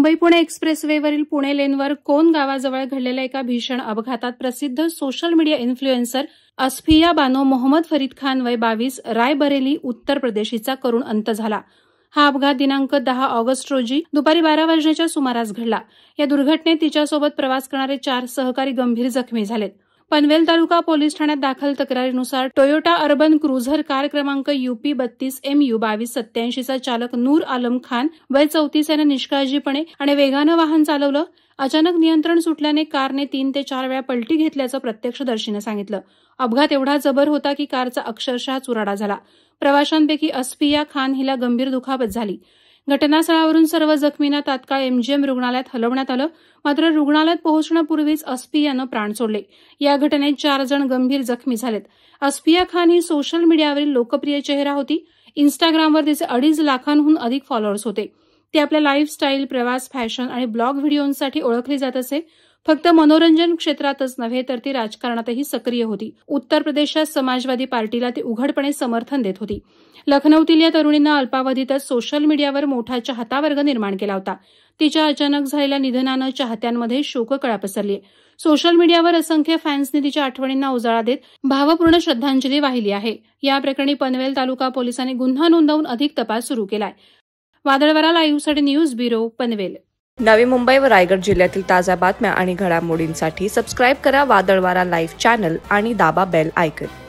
मुंबई-पुणे एक्सप्रेसवेवरील पुणे लेनवर कोन गावाजवळ घडलेल्या एका भीषण अपघातात प्रसिद्ध social media influencer Asfiya Bano Mohammad Farid Khan वय 22 रायबरेली उत्तर प्रदेश हिचा करुण अंत झाला। हा अपघात दिनांक 10 ऑगस्ट रोजी दुपारी 12 वाजण्याच्या सुमारास घडला। या दुर्घटनेत तिच्यासोबत प्रवास करणारे 4 सहकारी गंभीर जखमी झालेत। पनवेल तालुका पोलीस ठाण्यात दाखल तक्रारीनुसार टोयोटा अर्बन क्रुझर कार क्रमांक UP 32 MU 2287 चा चालक नूर आलम खान वय 34 याने निष्काळजीपणे आणि वेगानं वाहन चालवलं। अचानक नियंत्रण सुटल्याने कारने 3 ते 4 वेळा पलटी घेतल्याचं प्रत्यक्षदर्शीने सांगितलं। अपघात एवढा जबर होता की कारचा अक्षरशः चुराडा झाला। प्रवाशांपैकी अस्फिया खान हिला गंभीर दुखापत झाली। घटनास्थळावरून सर्व जखमींना तात्काळ MGM रुग्णालयात हलवण्यात आलं, मात्र रुग्णालयात पोहोचण्यापूर्वीच अस्फियानं प्राण सोडले। या घटनेत 4 जण गंभीर जखमी झालेत। अस्फिया खान ही सोशल मीडियावरील लोकप्रिय चेहरा होती। इन्स्टाग्रामवर तिचे 2.5 लाखांहून अधिक फॉलोअर्स होते। ती आपल्या लाईफस्टाईल, प्रवास, फॅशन आणि ब्लॉग व्हिडिओंसाठी ओळखली जात असे। फक्त मनोरंजन क्षेत्रातच नव्हे तर ती राजकारणातही सक्रिय होती। उत्तर प्रदेशात समाजवादी पार्टीला ती उघडपणे समर्थन देत होती। लखनौतील या तरुणीनं अल्पावधीतच सोशल मीडियावर मोठा चाहतावर्ग निर्माण केला होता। तिच्या अचानक झालेल्या निधनानं चाहत्यांमध्ये शोककळा पसरली। सोशल मीडियावर असंख्य फॅन्सनी तिच्या आठवणींना उजाळा देत भावपूर्ण श्रद्धांजली वाहिली आहे। या प्रकरणी पनवेल तालुका पोलिसांनी गुन्हा नोंदवून अधिक तपास सुरू केलाय। वादळवारा लाईव्हसाठी न्यूज ब्युरो पनवेल। नवी मुंबई व रायगड जिल्ह्यातील ताज्या बातम्या आणि घडामोडींसाठी सबस्क्राईब करा वादळवारा लाईव्ह चॅनल आणि दाबा बेल आयकॉन।